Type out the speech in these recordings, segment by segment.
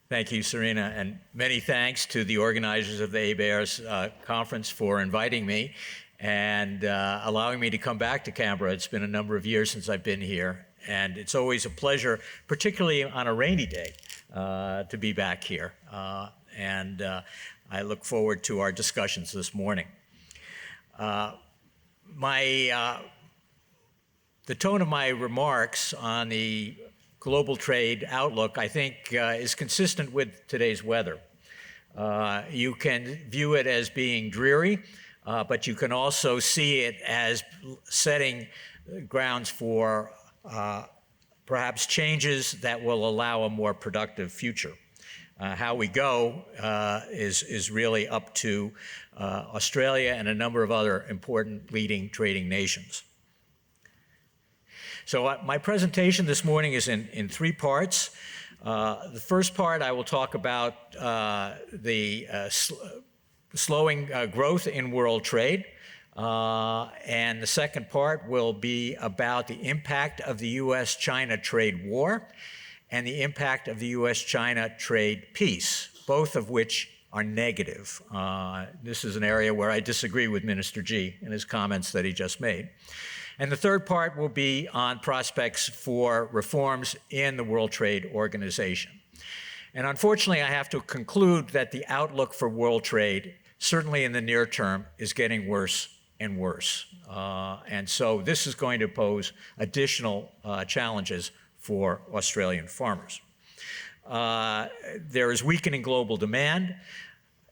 Thank you, Serena, and many thanks to the organizers of the ABARES conference for inviting me and allowing me to come back to Canberra. It's been a number of years since I've been here, and it's always a pleasure, particularly on a rainy day, to be back here. I look forward to our discussions this morning. The tone of my remarks on the global trade outlook, I think, is consistent with today's weather. You can view it as being dreary, but you can also see it as setting grounds for perhaps changes that will allow a more productive future. How we go is really up to Australia and a number of other important leading trading nations. So my presentation this morning is in three parts. The first part, I will talk about the slowing growth in world trade. And the second part will be about the impact of the U.S.-China trade war and the impact of the U.S.-China trade peace, both of which are negative. This is an area where I disagree with Minister Xi in his comments that he just made. And the third part will be on prospects for reforms in the World Trade Organization. And unfortunately, I have to conclude that the outlook for world trade, certainly in the near term, is getting worse and worse. And so this is going to pose additional challenges for Australian farmers. There is weakening global demand,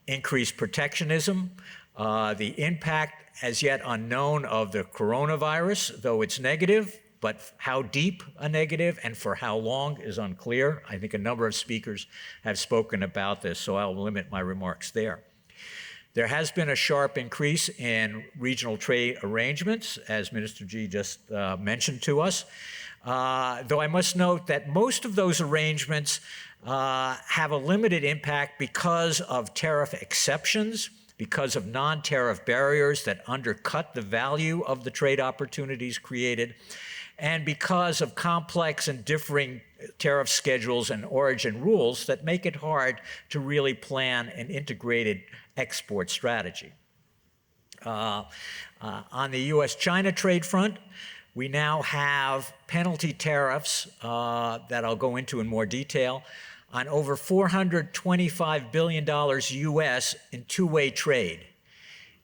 increased protectionism, the impact as yet unknown of the coronavirus, though it's negative, but how deep a negative and for how long is unclear. I think a number of speakers have spoken about this, so I'll limit my remarks there. There has been a sharp increase in regional trade arrangements, as Minister Xi just mentioned to us, though I must note that most of those arrangements have a limited impact because of tariff exceptions, because of non-tariff barriers that undercut the value of the trade opportunities created, and because of complex and differing tariff schedules and origin rules that make it hard to really plan an integrated export strategy. On the U.S.-China trade front, we now have penalty tariffs that I'll go into in more detail on over $425 billion U.S. in two-way trade.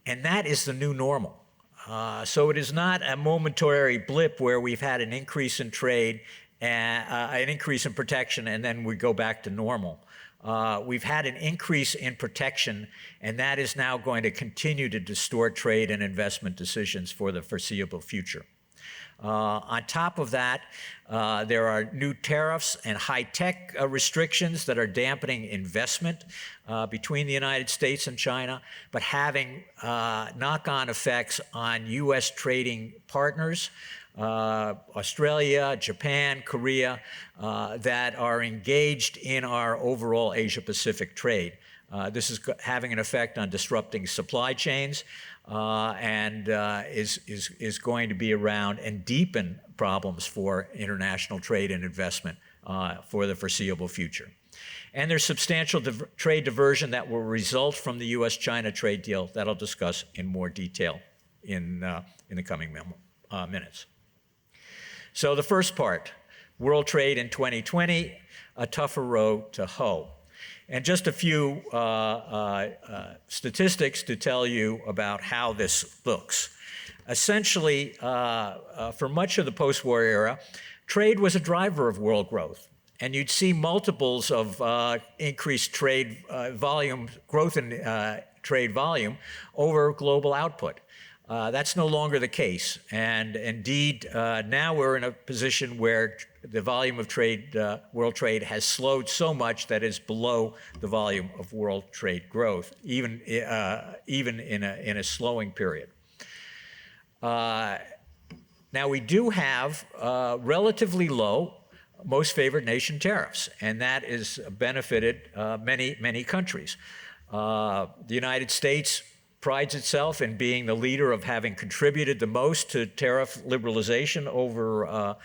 And that is the new normal. So it is not a momentary blip where we've had an increase in trade, an increase in protection, and then we go back to normal. We've had an increase in protection, and that is now going to continue to distort trade and investment decisions for the foreseeable future. On top of that, there are new tariffs and high-tech restrictions that are dampening investment between the United States and China, but having knock-on effects on U.S. trading partners, Australia, Japan, Korea, that are engaged in our overall Asia-Pacific trade. This is having an effect on disrupting supply chains and is going to be around and deepen problems for international trade and investment for the foreseeable future. And there's substantial trade diversion that will result from the U.S.-China trade deal that I'll discuss in more detail in the coming minutes. So the first part, world trade in 2020, a tougher row to hoe. And just a few statistics to tell you about how this looks. Essentially, for much of the post-war era, trade was a driver of world growth. And you'd see multiples of increased trade volume, growth in trade volume over global output. That's no longer the case. And indeed, now we're in a position where the volume of trade, world trade, has slowed so much that it's below the volume of world trade growth, even in a slowing period. Now, we do have relatively low most favored nation tariffs, and that has benefited many countries. The United States prides itself in being the leader of having contributed the most to tariff liberalization over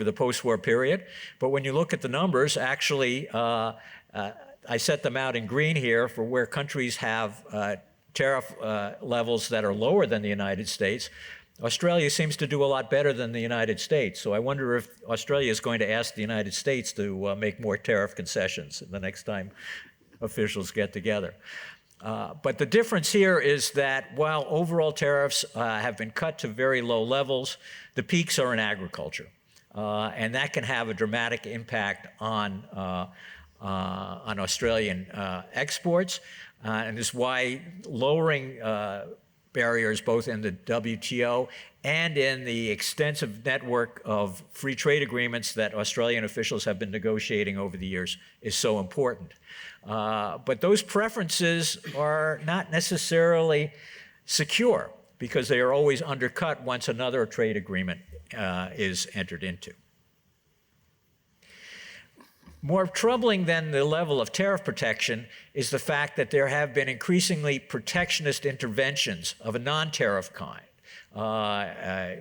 the post-war period. But when you look at the numbers, actually, I set them out in green here for where countries have tariff levels that are lower than the United States. Australia seems to do a lot better than the United States. So I wonder if Australia is going to ask the United States to make more tariff concessions the next time officials get together. But the difference here is that while overall tariffs have been cut to very low levels, the peaks are in agriculture. And that can have a dramatic impact on Australian exports. And is why lowering barriers both in the WTO and in the extensive network of free trade agreements that Australian officials have been negotiating over the years is so important. But those preferences are not necessarily secure because they are always undercut once another trade agreement is entered into. More troubling than the level of tariff protection is the fact that there have been increasingly protectionist interventions of a non-tariff kind,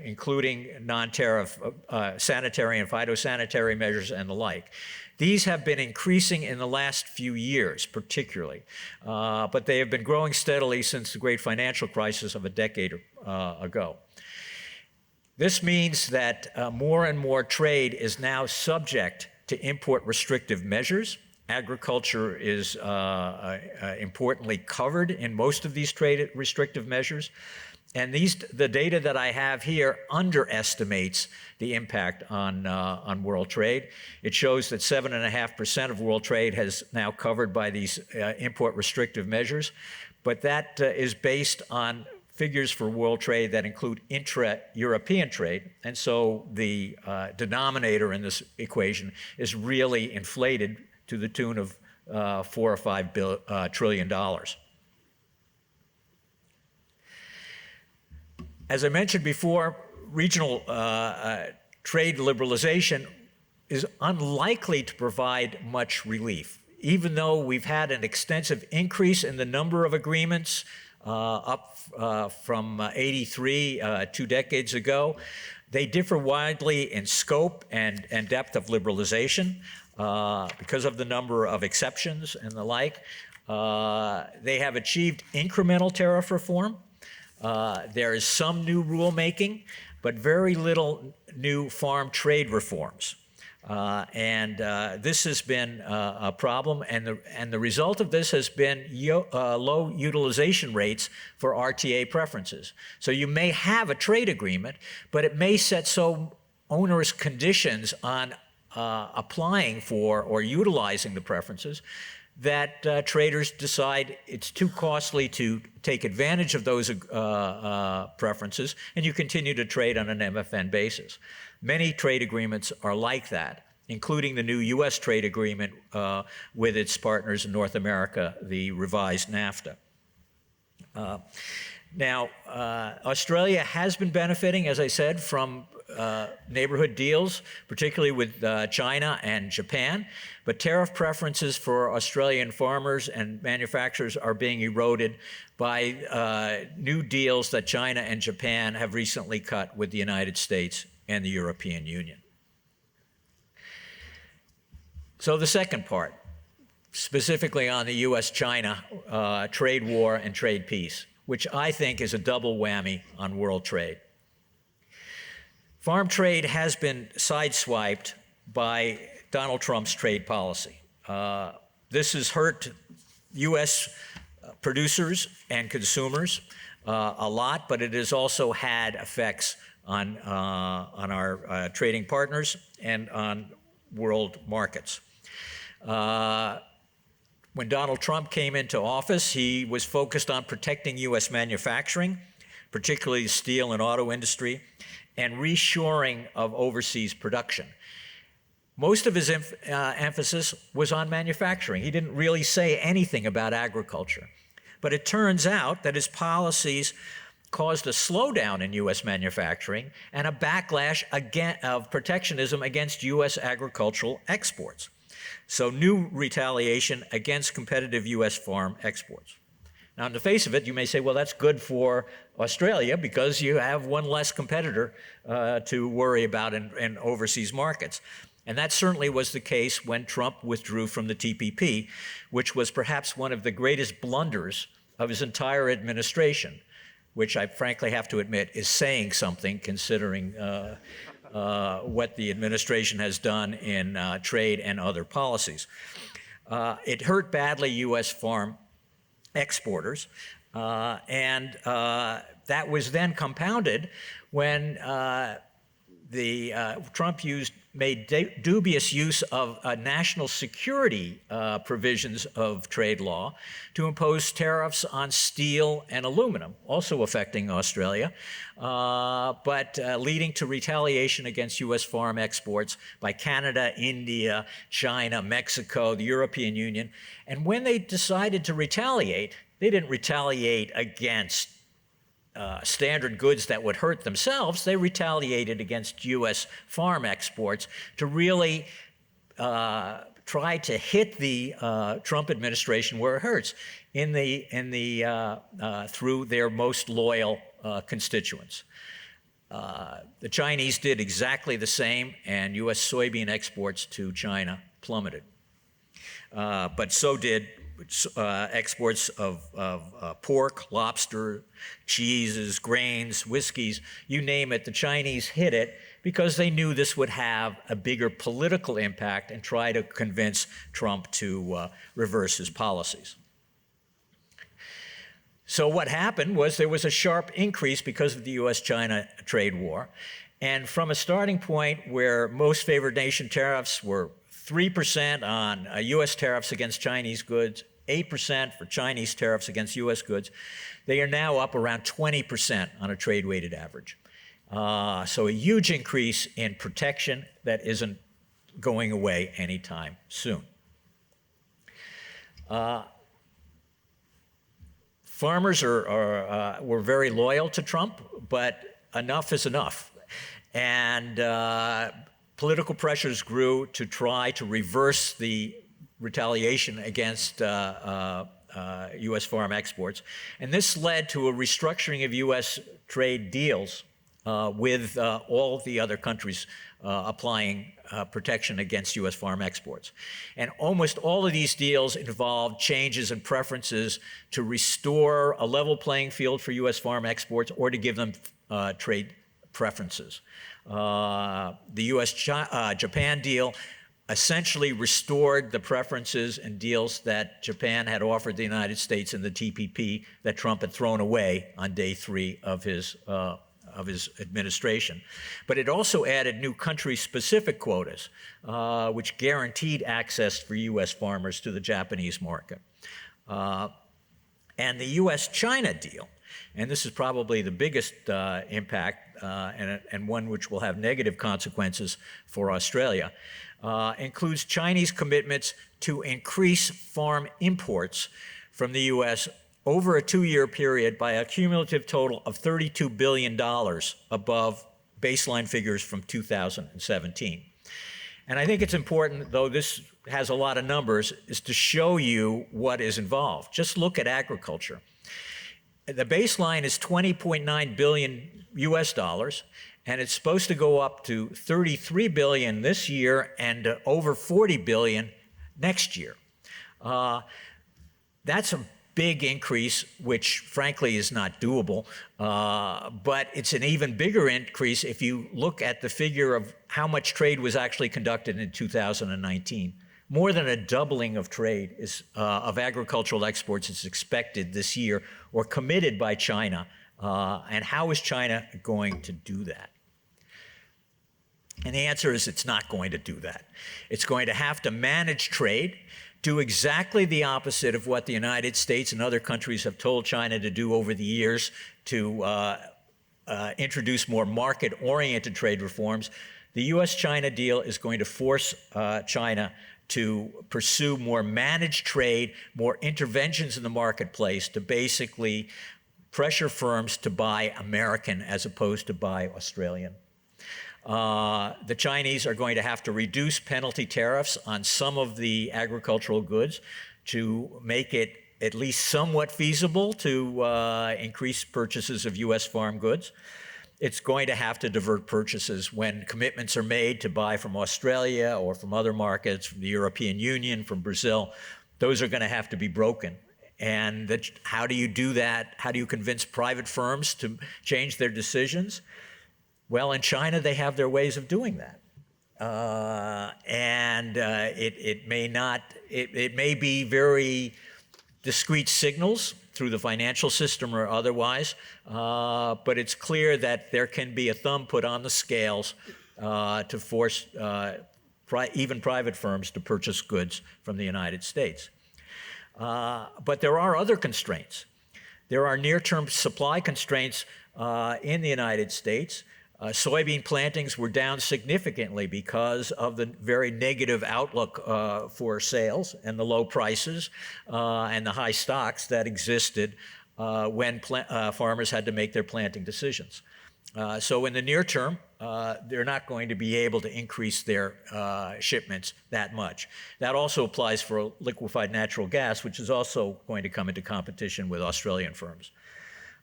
including non-tariff sanitary and phytosanitary measures and the like. These have been increasing in the last few years, particularly, but they have been growing steadily since the great financial crisis of a decade ago. This means that more and more trade is now subject to import-restrictive measures. Agriculture is importantly covered in most of these trade restrictive measures. And the data that I have here underestimates the impact on world trade. It shows that 7.5% of world trade is now covered by these import-restrictive measures. But that is based on figures for world trade that include intra-European trade. And so the denominator in this equation is really inflated to the tune of $4 or $5 trillion. As I mentioned before, regional trade liberalization is unlikely to provide much relief. Even though we've had an extensive increase in the number of agreements, up from 83 2 decades ago. They differ widely in scope and depth of liberalization because of the number of exceptions and the like. They have achieved incremental tariff reform. There is some new rulemaking, but very little new farm trade reforms. This has been a problem, and the result of this has been low utilization rates for RTA preferences. So you may have a trade agreement, but it may set so onerous conditions on applying for or utilizing the preferences that traders decide it's too costly to take advantage of those preferences, and you continue to trade on an MFN basis. Many trade agreements are like that, including the new U.S. trade agreement with its partners in North America, the revised NAFTA. Australia has been benefiting, as I said, from neighborhood deals, particularly with China and Japan, but tariff preferences for Australian farmers and manufacturers are being eroded by new deals that China and Japan have recently cut with the United States and the European Union. So the second part, specifically on the U.S.-China trade war and trade peace, which I think is a double whammy on world trade. Farm trade has been sideswiped by Donald Trump's trade policy. This has hurt U.S. producers and consumers a lot, but it has also had effects on our trading partners and on world markets. When Donald Trump came into office, he was focused on protecting U.S. manufacturing, particularly the steel and auto industry, and reshoring of overseas production. Most of his emphasis was on manufacturing. He didn't really say anything about agriculture. But it turns out that his policies caused a slowdown in U.S. manufacturing and a backlash of protectionism against U.S. agricultural exports. So new retaliation against competitive U.S. farm exports. Now, on the face of it, you may say, well, that's good for Australia because you have one less competitor to worry about in overseas markets. And that certainly was the case when Trump withdrew from the TPP, which was perhaps one of the greatest blunders of his entire administration, which I frankly have to admit is saying something considering what the administration has done in trade and other policies. It hurt badly U.S. farm exporters, and that was then compounded when Trump made dubious use of national security provisions of trade law to impose tariffs on steel and aluminum, also affecting Australia, but leading to retaliation against U.S. farm exports by Canada, India, China, Mexico, the European Union. And when they decided to retaliate, they didn't retaliate against standard goods that would hurt themselves. They retaliated against U.S. farm exports to really try to hit the Trump administration where it hurts, through their most loyal constituents. The Chinese did exactly the same, and U.S. soybean exports to China plummeted. But so did exports of pork, lobster, cheeses, grains, whiskeys, you name it. The Chinese hit it because they knew this would have a bigger political impact and try to convince Trump to reverse his policies. So what happened was there was a sharp increase because of the U.S.-China trade war. And from a starting point where most favored nation tariffs were 3% on U.S. tariffs against Chinese goods, 8% for Chinese tariffs against U.S. goods, they are now up around 20% on a trade-weighted average. So a huge increase in protection that isn't going away anytime soon. Farmers were very loyal to Trump, but enough is enough. And political pressures grew to try to reverse the retaliation against U.S. farm exports. And this led to a restructuring of U.S. trade deals with all of the other countries applying protection against U.S. farm exports. And almost all of these deals involved changes in preferences to restore a level playing field for U.S. farm exports or to give them trade preferences. The U.S.-Japan deal essentially restored the preferences and deals that Japan had offered the United States in the TPP that Trump had thrown away on day 3 of his administration. But it also added new country-specific quotas, which guaranteed access for U.S. farmers to the Japanese market. And the U.S.-China deal, and this is probably the biggest impact and one which will have negative consequences for Australia, includes Chinese commitments to increase farm imports from the U.S. over a 2-year period by a cumulative total of $32 billion above baseline figures from 2017. And I think it's important, though this has a lot of numbers, is to show you what is involved. Just look at agriculture. The baseline is $20.9 billion US dollars, and it's supposed to go up to $33 billion this year and over $40 billion next year. That's a big increase, which frankly is not doable, but it's an even bigger increase if you look at the figure of how much trade was actually conducted in 2019. More than a doubling of trade of agricultural exports is expected this year or committed by China. And how is China going to do that? And the answer is it's not going to do that. It's going to have to manage trade, do exactly the opposite of what the United States and other countries have told China to do over the years to introduce more market-oriented trade reforms. The U.S.-China deal is going to force China to pursue more managed trade, more interventions in the marketplace to basically pressure firms to buy American as opposed to buy Australian. The Chinese are going to have to reduce penalty tariffs on some of the agricultural goods to make it at least somewhat feasible to increase purchases of U.S. farm goods. it's going to have to divert purchases when commitments are made to buy from Australia or from other markets, from the European Union, from Brazil. Those are going to have to be broken. And how do you do that? How do you convince private firms to change their decisions? Well, in China, they have their ways of doing that. It may be very discrete signals through the financial system or otherwise, but it's clear that there can be a thumb put on the scales to force even private firms to purchase goods from the United States. But there are other constraints. There are near-term supply constraints in the United States. Soybean plantings were down significantly because of the very negative outlook for sales and the low prices and the high stocks that existed when farmers had to make their planting decisions. So in the near term, they're not going to be able to increase their shipments that much. That also applies for liquefied natural gas, which is also going to come into competition with Australian firms.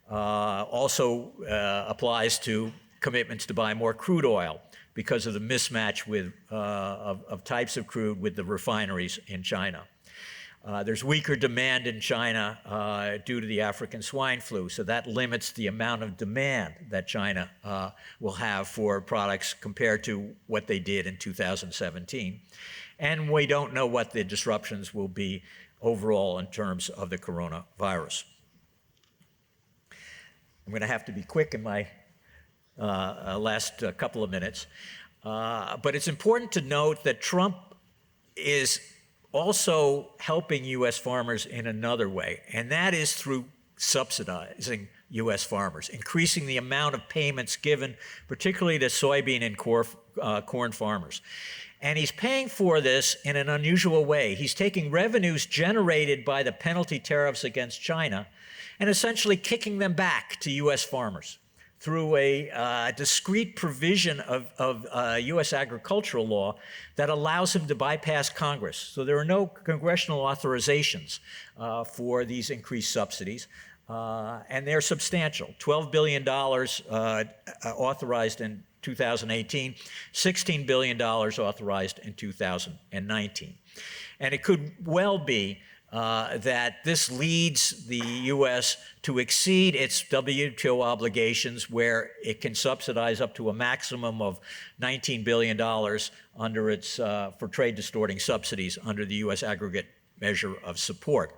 Also applies to commitments to buy more crude oil because of the mismatch of types of crude with the refineries in China. There's weaker demand in China due to the African swine flu, so that limits the amount of demand that China will have for products compared to what they did in 2017. And we don't know what the disruptions will be overall in terms of the coronavirus. I'm going to have to be quick in my last couple of minutes. But it's important to note that Trump is also helping U.S. farmers in another way, and that is through subsidizing U.S. farmers, increasing the amount of payments given, particularly to soybean and corn farmers. And he's paying for this in an unusual way. He's taking revenues generated by the penalty tariffs against China and essentially kicking them back to U.S. farmers through a discrete provision of U.S. agricultural law that allows him to bypass Congress. So there are no congressional authorizations for these increased subsidies, and they're substantial. $12 billion authorized in 2018, $16 billion authorized in 2019. And it could well be that this leads the U.S. to exceed its WTO obligations, where it can subsidize up to a maximum of $19 billion under its for trade distorting subsidies under the U.S. aggregate measure of support.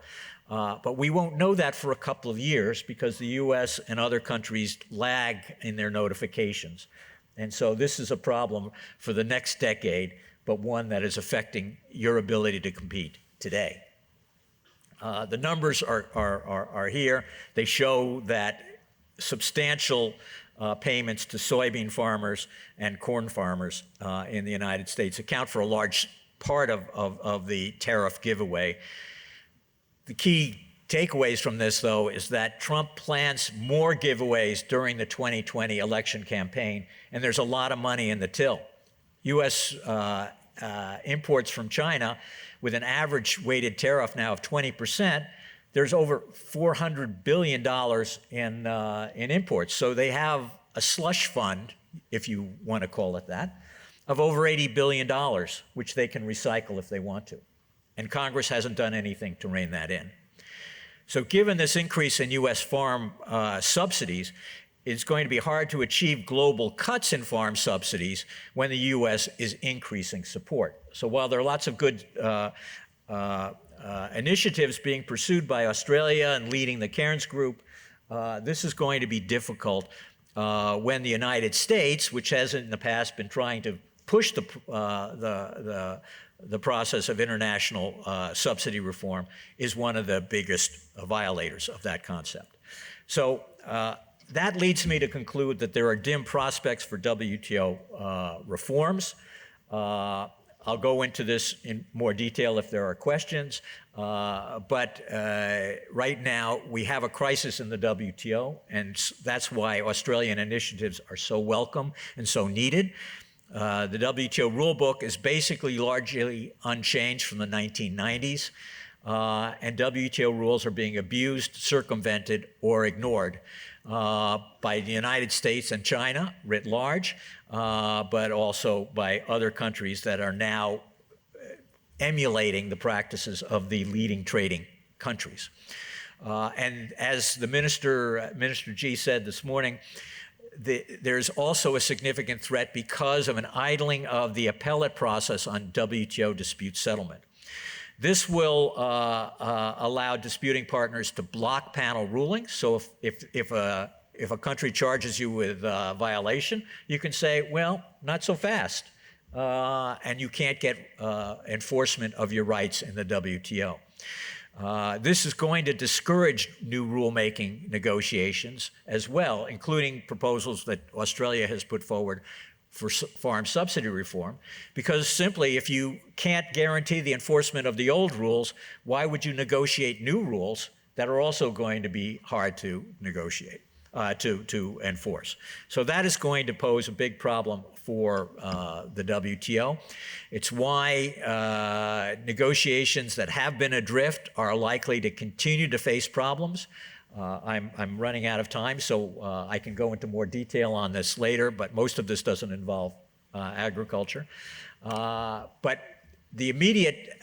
But we won't know that for a couple of years because the U.S. and other countries lag in their notifications. And so this is a problem for the next decade, but one that is affecting your ability to compete today. The numbers are here. They show that substantial payments to soybean farmers and corn farmers in the United States account for a large part of the tariff giveaway. The key takeaways from this, though, is that Trump plans more giveaways during the 2020 election campaign, and there's a lot of money in the till. U.S. Imports from China, with an average weighted tariff now of 20%, there's over $400 billion in imports. So they have a slush fund, if you want to call it that, of over $80 billion, which they can recycle if they want to. And Congress hasn't done anything to rein that in. So given this increase in U.S. farm subsidies, it's going to be hard to achieve global cuts in farm subsidies when the U.S. is increasing support. So while there are lots of good initiatives being pursued by Australia and leading the Cairns Group, this is going to be difficult when the United States, which has in the past been trying to push the process of international subsidy reform, is one of the biggest violators of that concept. So that leads me to conclude that there are dim prospects for WTO reforms. I'll go into this in more detail if there are questions, but right now we have a crisis in the WTO, and that's why Australian initiatives are so welcome and so needed. The WTO rulebook is basically largely unchanged from the 1990s. and WTO rules are being abused, circumvented, or ignored by the United States and China writ large, but also by other countries that are now emulating the practices of the leading trading countries. And as the Minister G said this morning, there's also a significant threat because of an idling of the appellate process on WTO dispute settlement. This will allow disputing partners to block panel rulings. So if a country charges you with violation, you can say, well, not so fast. And you can't get enforcement of your rights in the WTO. This is going to discourage new rulemaking negotiations as well, including proposals that Australia has put forward for farm subsidy reform, because simply if you can't guarantee the enforcement of the old rules, why would you negotiate new rules that are also going to be hard to negotiate, to enforce? So that is going to pose a big problem for the WTO. It's why negotiations that have been adrift are likely to continue to face problems. I'm running out of time, so I can go into more detail on this later, but most of this doesn't involve agriculture. But the immediate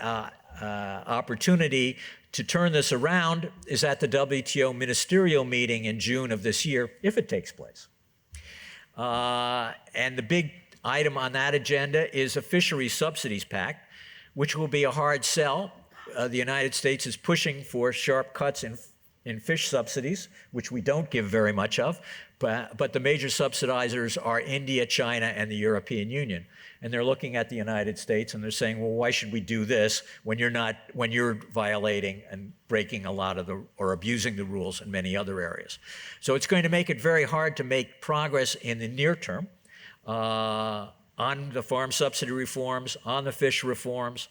opportunity to turn this around is at the WTO Ministerial meeting in June of this year, if it takes place. And the big item on that agenda is a fisheries subsidies pact, which will be a hard sell. The United States is pushing for sharp cuts in fish subsidies, which we don't give very much of, but the major subsidizers are India, China, and the European Union. And they're looking at the United States and they're saying, well, why should we do this when you're violating and breaking a lot of or abusing the rules in many other areas? So it's going to make it very hard to make progress in the near term on the farm subsidy reforms, on the fish reforms.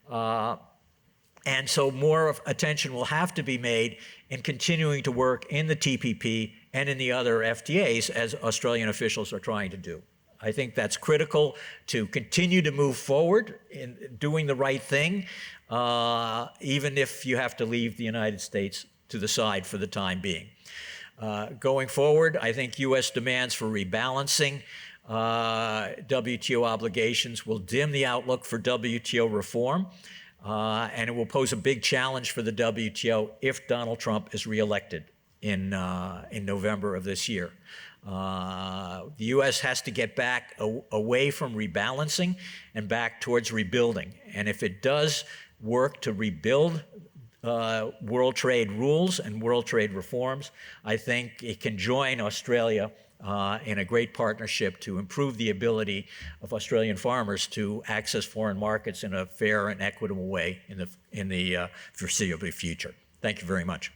And so more attention will have to be made in continuing to work in the TPP and in the other FTAs, as Australian officials are trying to do. I think that's critical to continue to move forward in doing the right thing, even if you have to leave the United States to the side for the time being. Going forward, I think U.S. demands for rebalancing WTO obligations will dim the outlook for WTO reform. And it will pose a big challenge for the WTO if Donald Trump is reelected in November of this year. The U.S. has to get back away from rebalancing and back towards rebuilding. And if it does work to rebuild world trade rules and world trade reforms, I think it can join Australia in a great partnership to improve the ability of Australian farmers to access foreign markets in a fair and equitable way in the foreseeable future. Thank you very much.